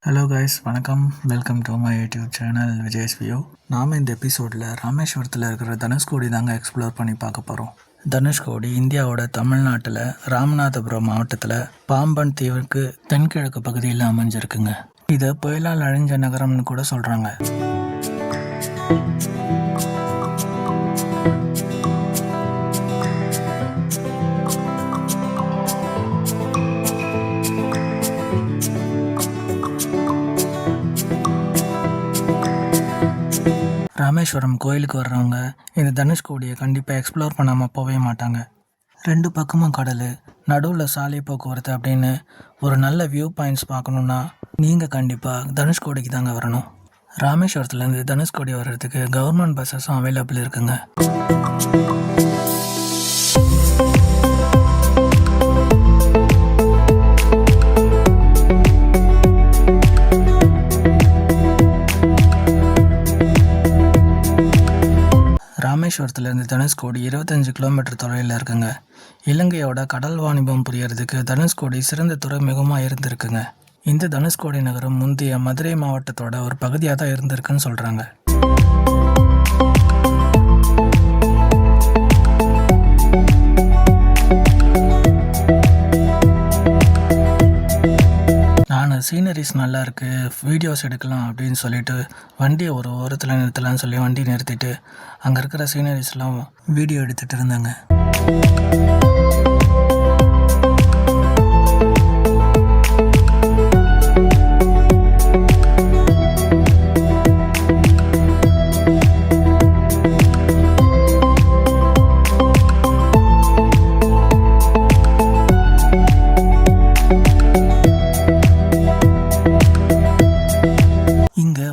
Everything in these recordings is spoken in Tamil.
ஹலோ கைஸ், வணக்கம். Welcome to my YouTube channel Vijay's view. நாம் இந்த எபிசோடில் ராமேஸ்வரத்தில் இருக்கிற தனுஷ்கோடி தாங்க எக்ஸ்ப்ளோர் பண்ணி பார்க்க போகிறோம். தனுஷ்கோடி இந்தியாவோட தமிழ்நாட்டில் ராமநாதபுரம் மாவட்டத்தில் பாம்பன் தீவுக்கு தென்கிழக்கு பகுதியில் அமைஞ்சிருக்குங்க. இதை புயலால் அழிஞ்ச நகரம்னு கூட சொல்கிறாங்க. ராமேஸ்வரம் கோயிலுக்கு வர்றவங்க இந்த தனுஷ்கோடியை கண்டிப்பாக எக்ஸ்ப்ளோர் பண்ணாமல் போகவே மாட்டாங்க. ரெண்டு பக்கமும் கடல், நடுவில் சாலை போக்குவரத்து அப்படின்னு ஒரு நல்ல வியூ பாயிண்ட்ஸ் பார்க்கணுன்னா நீங்கள் கண்டிப்பாக தனுஷ்கோடிக்கு தாங்க வரணும். ராமேஸ்வரத்துலேருந்து தனுஷ்கோடி வர்றதுக்கு கவர்மெண்ட் பஸ்ஸஸும் அவைலபிள் இருக்குங்க. ராமேஸ்வரத்துலேருந்து தனுஷ்கோடி 25 கிலோமீட்டர் தொலைவில் இருக்குங்க. இலங்கையோட கடல் வாணிபம் புரியறதுக்கு தனுஷ்கோடி சிறந்த துறைமுகமாக இருந்திருக்குங்க. இந்த தனுஷ்கோடி நகரம் முந்தைய மதுரை மாவட்டத்தோட ஒரு பகுதியாக தான் இருந்திருக்குன்னு சொல்கிறாங்க. நான் சீனரிஸ் நல்லா இருக்குது, வீடியோஸ் எடுக்கலாம் அப்படின்னு சொல்லிட்டு வண்டியை ஒரு ஓரத்தில் நிறுத்தலான்னு சொல்லி வண்டி நிறுத்திட்டு அங்கே இருக்கிற சீனரிஸ்லாம் வீடியோ எடுத்துகிட்டு இருந்தாங்க.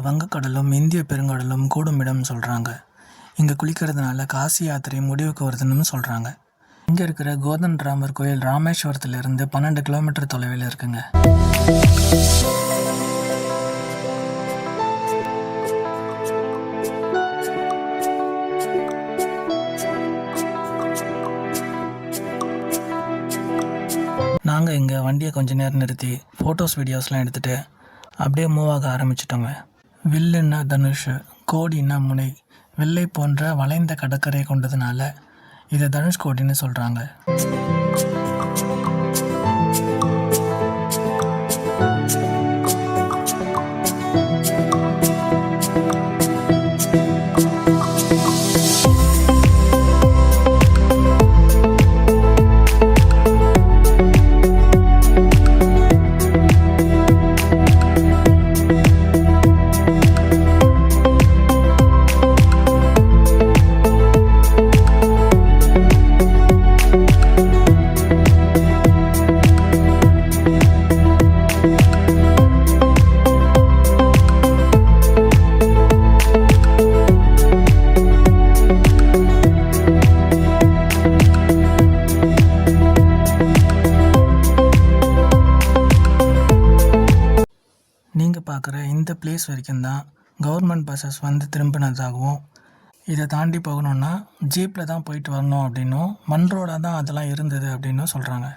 வங்கக்கடலும் இந்திய பெருங்கடலும் கூடும் இடம் சொல்கிறாங்க. இங்கே குளிக்கிறதுனால காசி யாத்திரை முடிவுக்கு வருதுன்னு சொல்கிறாங்க. இங்கே இருக்கிற கோதன் ராமர் கோயில் ராமேஸ்வரத்துலேருந்து 12 கிலோமீட்டர் தொலைவில் இருக்குங்க. நாங்கள் இங்கே வண்டியை கொஞ்ச நேரம் நிறுத்தி ஃபோட்டோஸ் வீடியோஸ்லாம் எடுத்துகிட்டு அப்படியே மூவ் ஆக ஆரம்பிச்சிட்டோங்க. வில்லுன்னா தனுஷ், கோடின்னா முனை, வெள்ளை போன்ற வளைந்த கடற்கரை கொண்டதுனால இதை தனுஷ்கோடின்னு சொல்கிறாங்க. நீங்கள் பார்க்குற இந்த பிளேஸ் வரைக்கும் தான் கவர்மெண்ட் பஸ்ஸஸ் வந்து திரும்பினதாகவும், இதை தாண்டி போகணுன்னா ஜீப்பில் தான் போயிட்டு வரணும் அப்படின்னும், மண் ரோடாக தான் அதெல்லாம் இருந்தது அப்படின்னும் சொல்கிறாங்க.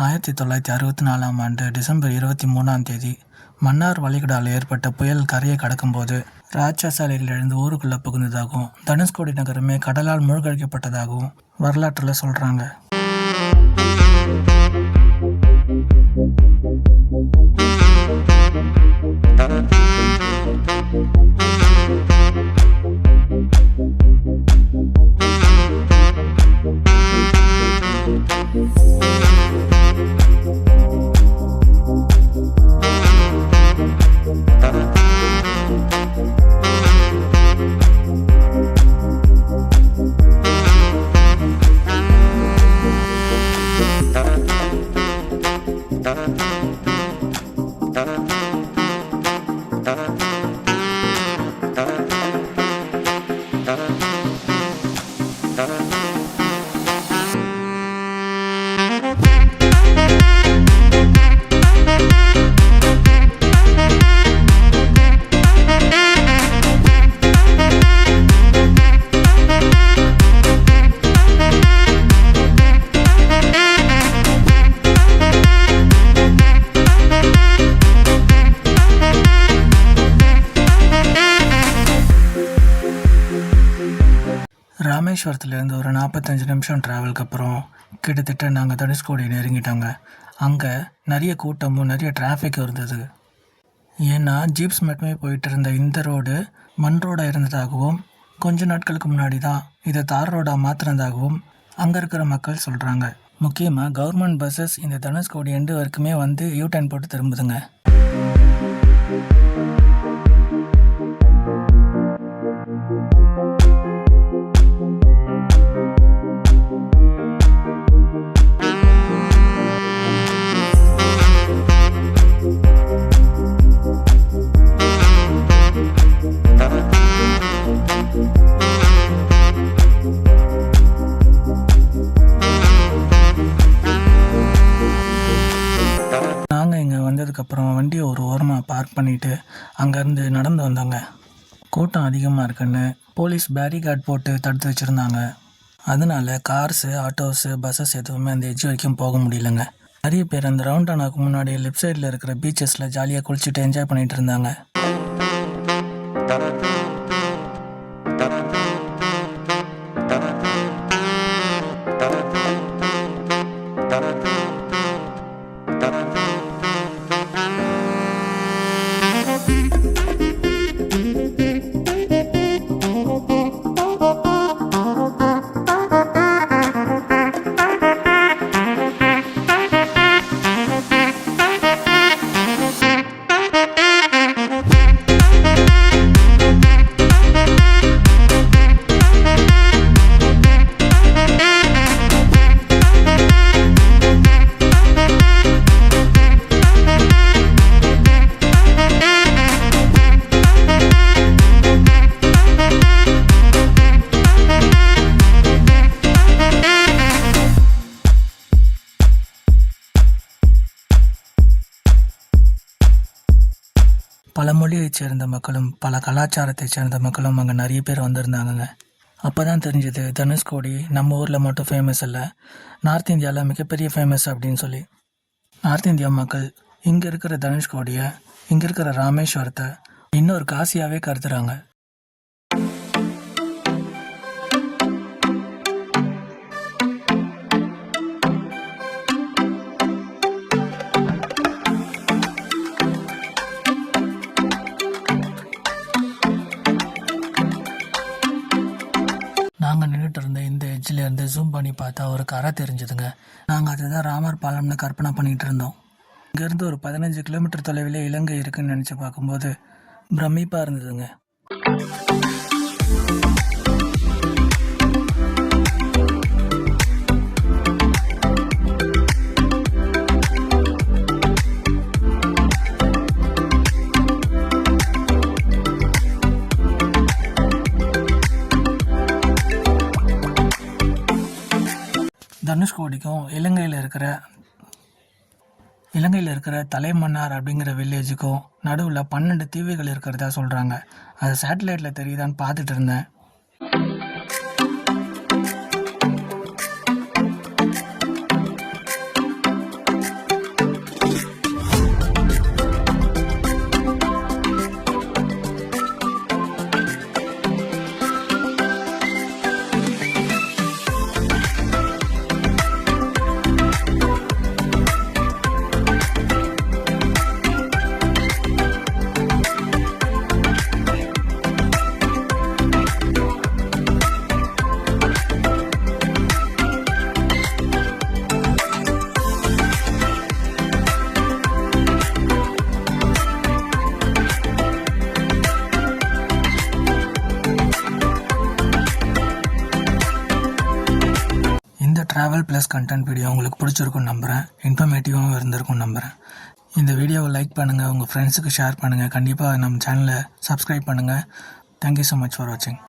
ஆயிரத்தி 1964ஆம் ஆண்டு டிசம்பர் 23ஆம் தேதி மன்னார் வளைகுடாவில் ஏற்பட்ட புயல் கரையை கடக்கும்போது ராட்சசாலையில் எழுந்து ஊருக்குள்ளே புகுந்ததாகவும், தனுஷ்கோடி நகரமே கடலால் மூழ்கடிக்கப்பட்டதாகவும் வரலாற்றில் சொல்கிறாங்க. ராமேஸ்வரத்துலேருந்து ஒரு 45 நிமிஷம் ட்ராவலுக்கு அப்புறம் கிட்டத்தட்ட நாங்கள் தனுஷ்கோடி நெருங்கிட்டோங்க. அங்கே நிறைய கூட்டமும் நிறைய டிராஃபிக்கும் இருந்தது. ஏன்னா ஜீப்ஸ் மட்டுமே போயிட்டு இருந்த இந்த ரோடு மண் ரோடாக இருந்ததாகவும் கொஞ்ச நாட்களுக்கு முன்னாடி தான் இதை தார் ரோடாக மாற்றினதாகவும் அங்கே இருக்கிற மக்கள் சொல்கிறாங்க. முக்கியமாக கவர்மெண்ட் பஸ்ஸஸ் இந்த தனுஷ்கோடி எண்டு வரைக்குமே வந்து யூ-டர்ன் போட்டு திரும்புதுங்க. நாங்கள் இங்கே வந்ததுக்கப்புறம் வண்டியை ஒரு ஓரமாக பார்க் பண்ணிவிட்டு அங்கேருந்து நடந்து வந்தாங்க. கூட்டம் அதிகமாக இருக்குன்னு போலீஸ் பேரிகார்ட் போட்டு தடுத்து வச்சுருந்தாங்க. அதனால கார்ஸு, ஆட்டோஸு, பஸ்ஸஸ் எதுவுமே அந்த எட்ஜ் வரைக்கும் போக முடியலங்க. நிறைய பேர் அந்த ரவுண்டானாக்கு முன்னாடி லெஃப்ட் சைடில் இருக்கிற பீச்சஸில் ஜாலியாக குளிச்சுட்டு என்ஜாய் பண்ணிகிட்டு இருந்தாங்க. பல மொழியைச் சேர்ந்த மக்களும் பல கலாச்சாரத்தைச் சேர்ந்த மக்களும் அங்கே நிறைய பேர் வந்திருந்தாங்கங்க. அப்போ தான் தெரிஞ்சது தனுஷ்கோடி நம்ம ஊரில் மட்டும் ஃபேமஸ் இல்லை, நார்த் இந்தியாவில் மிகப்பெரிய ஃபேமஸ் அப்படின்னு சொல்லி. நார்த் இந்தியா மக்கள் இங்கே இருக்கிற தனுஷ்கோடியை, இங்கே இருக்கிற ராமேஸ்வரத்தை இன்னொரு காசியாகவே கருதுகிறாங்க. நாங்கள் நின்றுட்டு இருந்த இந்த எட்ஜிலேருந்து ஜூம் பண்ணி பார்த்தா ஒரு கரை தெரிஞ்சுதுங்க. நாங்கள் அதை தான் ராமர் பாலம்னு கற்பனை பண்ணிகிட்டு இருந்தோம். இங்கேருந்து ஒரு 15 கிலோமீட்டர் தொலைவில் இலங்கை இருக்குன்னு நினச்சி பார்க்கும்போது பிரமிப்பாக இருந்ததுங்க. தனுஷ்கோடிக்கும் இலங்கையில் இருக்கிற தலைமன்னார் அப்படிங்கிற வில்லேஜுக்கும் நடுவில் 12 தீவுகள் இருக்கிறதா சொல்கிறாங்க. அது சேட்டலைட்டில் தெரியுதான்னு பார்த்துட்டு இருந்தேன். ட்ராவல் ப்ளஸ் கண்டென்ட் வீடியோ உங்களுக்கு பிடிச்சிருக்குன்னு நம்புகிறேன். இன்ஃபர்மேட்டிவாகவும் இருந்திருக்கும்னு நம்புகிறேன். இந்த வீடியோவை லைக் பண்ணுங்கள், உங்கள் ஃப்ரெண்ட்ஸுக்கு ஷேர் பண்ணுங்கள். கண்டிப்பாக நம்ம சேனலை சப்ஸ்கிரைப் பண்ணுங்கள். தேங்க்யூ ஸோ மச் ஃபார் வாட்சிங்.